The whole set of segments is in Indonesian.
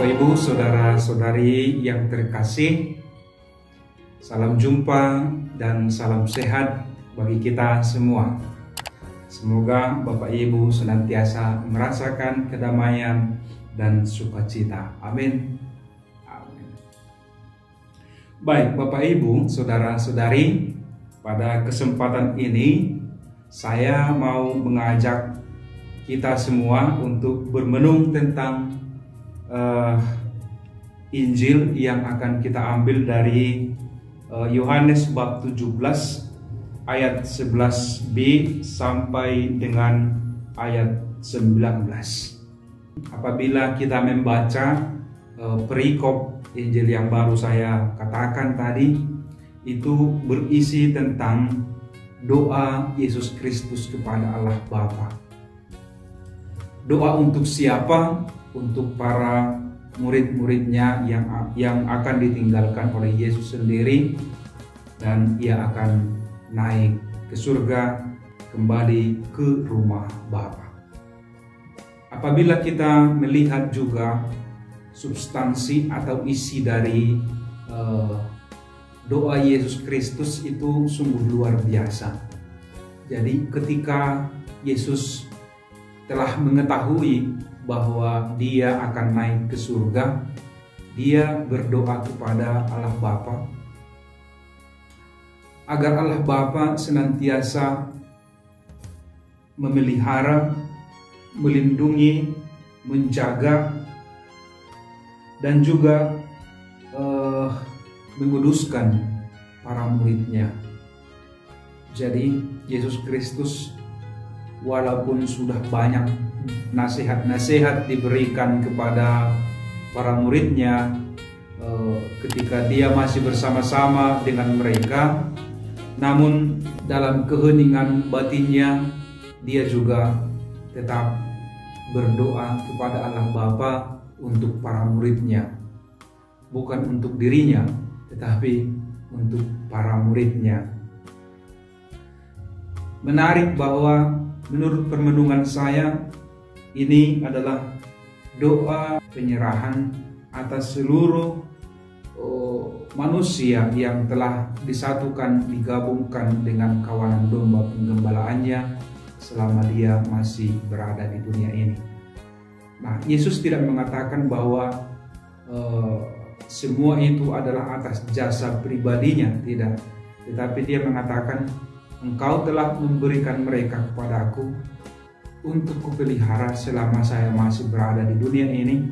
Bapak Ibu, saudara-saudari yang terkasih, salam jumpa dan salam sehat bagi kita semua. Semoga Bapak Ibu senantiasa merasakan kedamaian dan sukacita. Amin. Amin. Baik Bapak Ibu, saudara-saudari, pada kesempatan ini saya mau mengajak kita semua untuk bermenung tentang Injil yang akan kita ambil dari Yohanes bab 17 ayat 11b sampai dengan ayat 19. Apabila kita membaca perikop Injil yang baru saya katakan tadi, itu berisi tentang doa Yesus Kristus kepada Allah Bapa. Doa untuk siapa? Untuk para murid-muridnya yang akan ditinggalkan oleh Yesus sendiri, dan ia akan naik ke surga, kembali ke rumah Bapa. Apabila kita melihat juga substansi atau isi dari doa Yesus Kristus, itu sungguh luar biasa. Jadi ketika Yesus telah mengetahui bahwa dia akan naik ke surga, dia berdoa kepada Allah Bapa agar Allah Bapa senantiasa memelihara, melindungi, menjaga, dan juga menguduskan para muridnya. Jadi Yesus Kristus walaupun sudah banyak nasihat-nasihat diberikan kepada para muridnya ketika dia masih bersama-sama dengan mereka, namun dalam keheningan batinnya dia juga tetap berdoa kepada Allah Bapa untuk para muridnya, bukan untuk dirinya tetapi untuk para muridnya. Menarik bahwa menurut permenungan saya, ini adalah doa penyerahan atas seluruh manusia yang telah disatukan, digabungkan dengan kawanan domba penggembalaannya selama dia masih berada di dunia ini. Nah, Yesus tidak mengatakan bahwa semua itu adalah atas jasa pribadinya, tidak. Tetapi dia mengatakan, Engkau telah memberikan mereka kepadaku untuk kupelihara selama saya masih berada di dunia ini,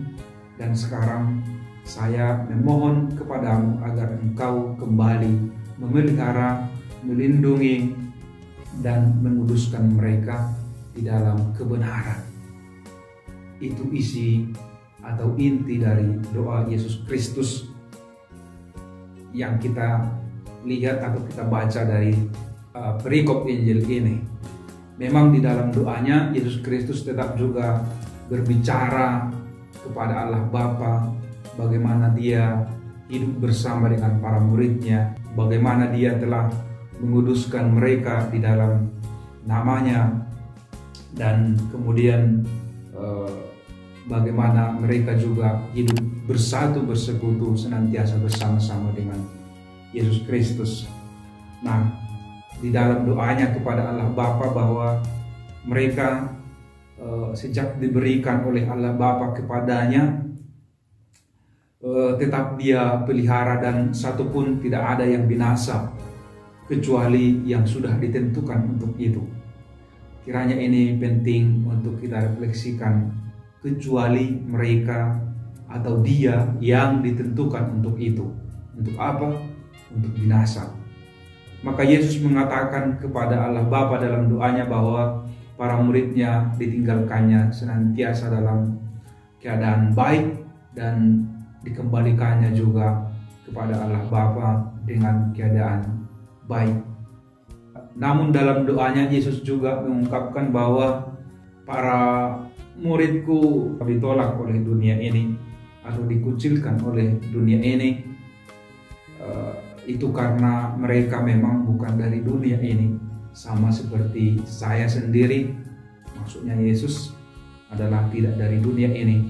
dan sekarang saya memohon kepadamu agar Engkau kembali memelihara, melindungi, dan menguduskan mereka di dalam kebenaran. Itu isi atau inti dari doa Yesus Kristus yang kita lihat atau kita baca dari perikop Injil ini. Memang di dalam doanya Yesus Kristus tetap juga berbicara kepada Allah Bapa, bagaimana dia hidup bersama dengan para muridnya, bagaimana dia telah menguduskan mereka di dalam namanya, dan kemudian bagaimana mereka juga hidup bersatu, bersekutu, senantiasa bersama-sama dengan Yesus Kristus. Nah, di dalam doanya kepada Allah Bapa bahwa mereka sejak diberikan oleh Allah Bapa kepadanya, tetap dia pelihara, dan satupun tidak ada yang binasa kecuali yang sudah ditentukan untuk itu. Kiranya ini penting untuk kita refleksikan, kecuali mereka atau dia yang ditentukan untuk itu. Untuk apa? Untuk binasa. Maka Yesus mengatakan kepada Allah Bapa dalam doanya bahwa para muridnya ditinggalkannya senantiasa dalam keadaan baik, dan dikembalikannya juga kepada Allah Bapa dengan keadaan baik. Namun dalam doanya Yesus juga mengungkapkan bahwa para muridku ditolak oleh dunia ini atau dikucilkan oleh dunia ini, itu karena mereka memang bukan dari dunia ini, sama seperti saya sendiri. Maksudnya Yesus adalah tidak dari dunia ini,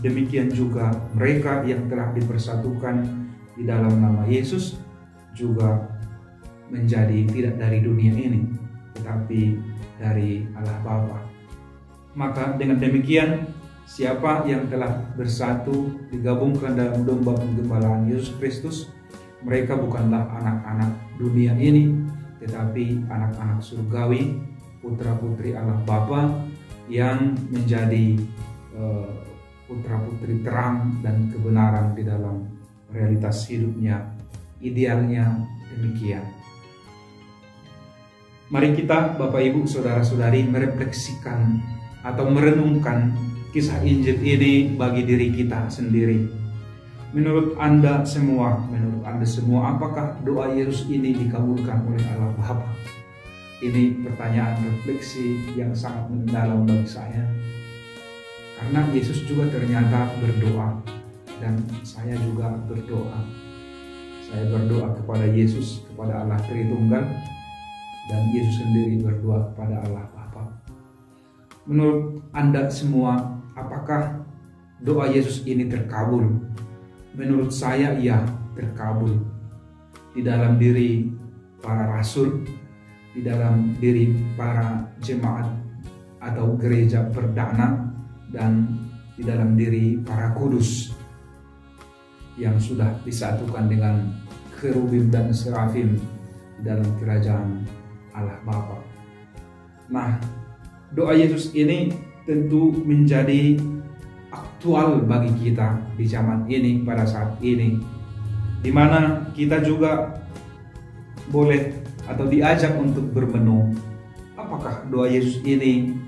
demikian juga mereka yang telah dipersatukan di dalam nama Yesus juga menjadi tidak dari dunia ini, tetapi dari Allah Bapa. Maka dengan demikian, siapa yang telah bersatu digabungkan dalam domba penggembalaan Yesus Kristus, mereka bukanlah anak-anak dunia ini, tetapi anak-anak surgawi, putra-putri Allah Bapa yang menjadi putra-putri terang dan kebenaran di dalam realitas hidupnya. Idealnya demikian. Mari kita, Bapak Ibu, Saudara-saudari, merefleksikan atau merenungkan kisah Injil ini bagi diri kita sendiri. Menurut Anda semua, apakah doa Yesus ini dikabulkan oleh Allah Bapa? Ini pertanyaan refleksi yang sangat mendalam bagi saya. Karena Yesus juga ternyata berdoa, dan saya juga berdoa. Saya berdoa kepada Yesus, kepada Allah Tritunggal, dan Yesus sendiri berdoa kepada Allah Bapa. Menurut Anda semua, apakah doa Yesus ini terkabul? Menurut saya, iya, terkabul. Di dalam diri para rasul, di dalam diri para jemaat atau gereja perdana, dan di dalam diri para kudus yang sudah disatukan dengan kerubim dan serafim di dalam kerajaan Allah Bapa. Nah, doa Yesus ini tentu menjadi aktual bagi kita di zaman ini, pada saat ini, di mana kita juga boleh atau diajak untuk bermenung, apakah doa Yesus ini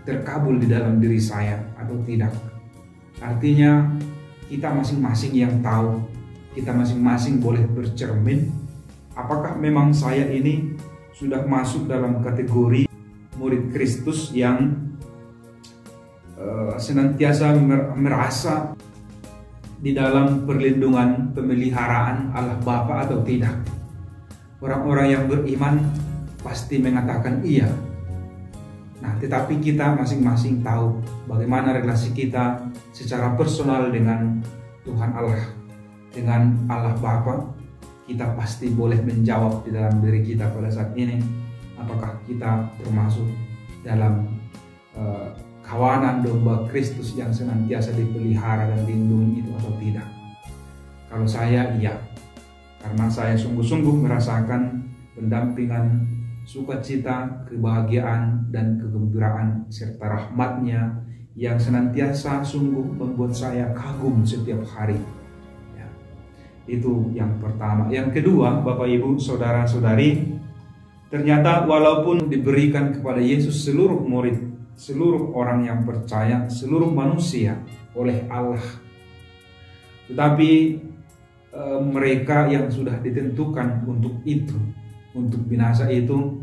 terkabul di dalam diri saya atau tidak. Artinya kita masing-masing yang tahu, kita masing-masing boleh bercermin, apakah memang saya ini sudah masuk dalam kategori murid Kristus yang senantiasa merasa di dalam perlindungan pemeliharaan Allah Bapa atau tidak. Orang-orang yang beriman pasti mengatakan iya. Nah, tetapi kita masing-masing tahu bagaimana relasi kita secara personal dengan Tuhan Allah, dengan Allah Bapa. Kita pasti boleh menjawab di dalam diri kita pada saat ini, apakah kita termasuk dalam kawanan domba Kristus yang senantiasa dipelihara dan dilindungi itu atau tidak. Kalau saya, iya, karena saya sungguh-sungguh merasakan pendampingan, sukacita, kebahagiaan, dan kegembiraan serta rahmat-Nya yang senantiasa sungguh membuat saya kagum setiap hari. Ya, itu yang pertama. Yang kedua, Bapak Ibu, Saudara-saudari, ternyata walaupun diberikan kepada Yesus seluruh murid, seluruh orang yang percaya, seluruh manusia oleh Allah, tetapi mereka yang sudah ditentukan untuk itu, untuk binasa itu,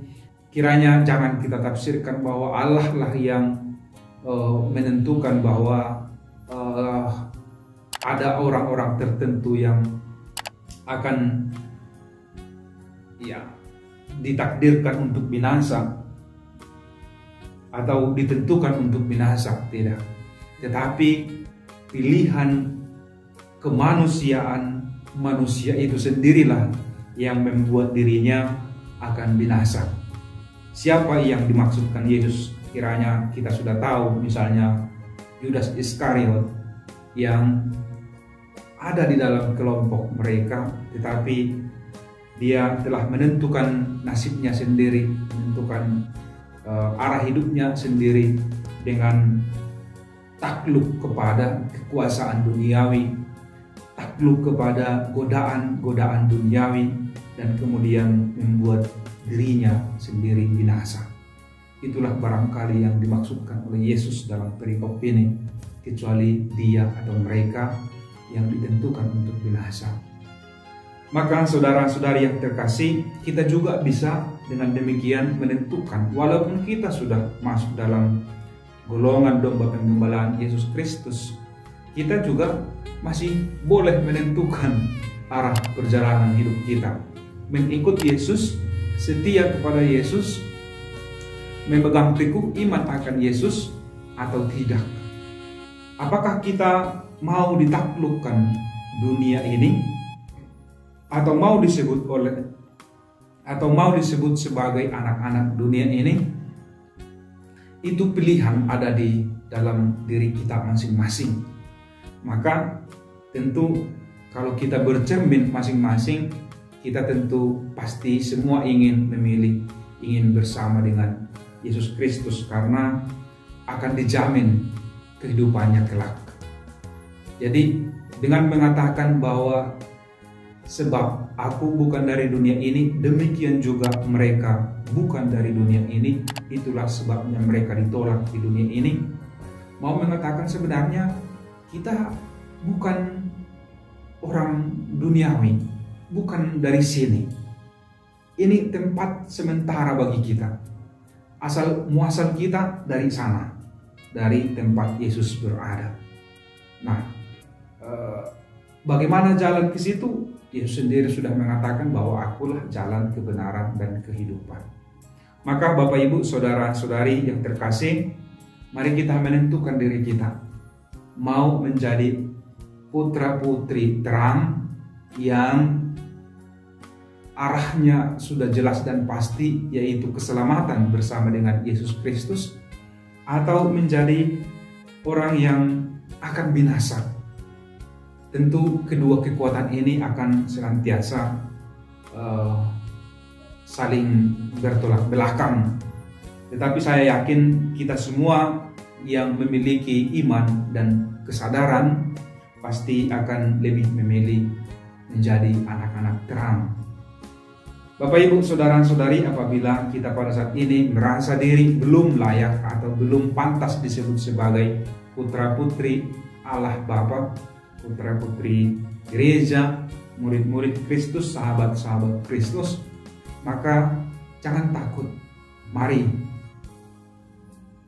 kiranya jangan kita tafsirkan bahwa Allah lah yang menentukan bahwa ada orang-orang tertentu yang akan ditakdirkan untuk binasa atau ditentukan untuk binasa, tidak. Tetapi pilihan kemanusiaan manusia itu sendirilah yang membuat dirinya akan binasa. Siapa yang dimaksudkan Yesus? Kiranya kita sudah tahu, misalnya Yudas Iskariot yang ada di dalam kelompok mereka, tetapi dia telah menentukan nasibnya sendiri, menentukan arah hidupnya sendiri dengan takluk kepada kekuasaan duniawi, takluk kepada godaan-godaan duniawi, dan kemudian membuat dirinya sendiri binasa. Itulah barangkali yang dimaksudkan oleh Yesus dalam perikop ini, kecuali dia atau mereka yang ditentukan untuk binasa. Maka saudara-saudari yang terkasih, kita juga bisa dengan demikian menentukan, walaupun kita sudah masuk dalam golongan domba penggembalaan Yesus Kristus, kita juga masih boleh menentukan arah perjalanan hidup kita. Mengikut Yesus, setia kepada Yesus, memegang teguh iman akan Yesus atau tidak. Apakah kita mau ditaklukkan dunia ini, atau mau disebut sebagai anak-anak dunia ini, itu pilihan ada di dalam diri kita masing-masing. Maka tentu kalau kita bercermin masing-masing, kita tentu pasti semua ingin bersama dengan Yesus Kristus, karena akan dijamin kehidupannya kelak. Jadi dengan mengatakan bahwa sebab aku bukan dari dunia ini, demikian juga mereka bukan dari dunia ini, itulah sebabnya mereka ditolak di dunia ini, mau mengatakan sebenarnya kita bukan orang duniawi, bukan dari sini. Ini tempat sementara bagi kita. Asal muasal kita dari sana, dari tempat Yesus berada. Nah, bagaimana jalan ke situ? Yesus sendiri sudah mengatakan bahwa akulah jalan, kebenaran, dan kehidupan. Maka Bapak Ibu, Saudara-saudari yang terkasih, mari kita menentukan diri kita. Mau menjadi putra-putri terang yang arahnya sudah jelas dan pasti, yaitu keselamatan bersama dengan Yesus Kristus, atau menjadi orang yang akan binasa. Tentu kedua kekuatan ini akan senantiasa saling bertolak belakang. Tetapi saya yakin kita semua yang memiliki iman dan kesadaran pasti akan lebih memilih menjadi anak-anak terang. Bapak Ibu, saudara-saudari, apabila kita pada saat ini merasa diri belum layak atau belum pantas disebut sebagai putra-putri Allah Bapa, putra-putri gereja, murid-murid Kristus, sahabat-sahabat Kristus, maka jangan takut. Mari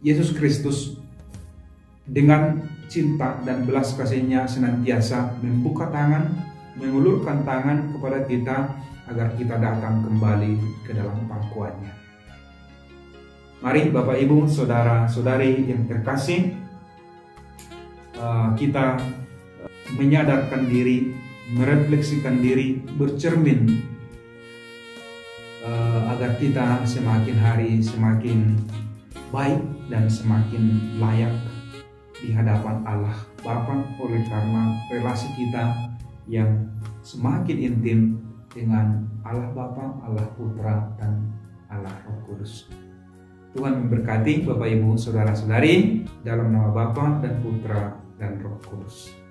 Yesus Kristus dengan cinta dan belas kasih-Nya senantiasa membuka tangan, mengulurkan tangan kepada kita agar kita datang kembali ke dalam pangkuannya. Mari Bapak Ibu, saudara-saudari yang terkasih, kita menyadarkan diri, merefleksikan diri, bercermin agar kita semakin hari semakin baik dan semakin layak di hadapan Allah Bapa, oleh karena relasi kita yang semakin intim dengan Allah Bapa, Allah Putra, dan Allah Roh Kudus. Tuhan memberkati Bapak Ibu, saudara-saudari, dalam nama Bapa dan Putra dan Roh Kudus.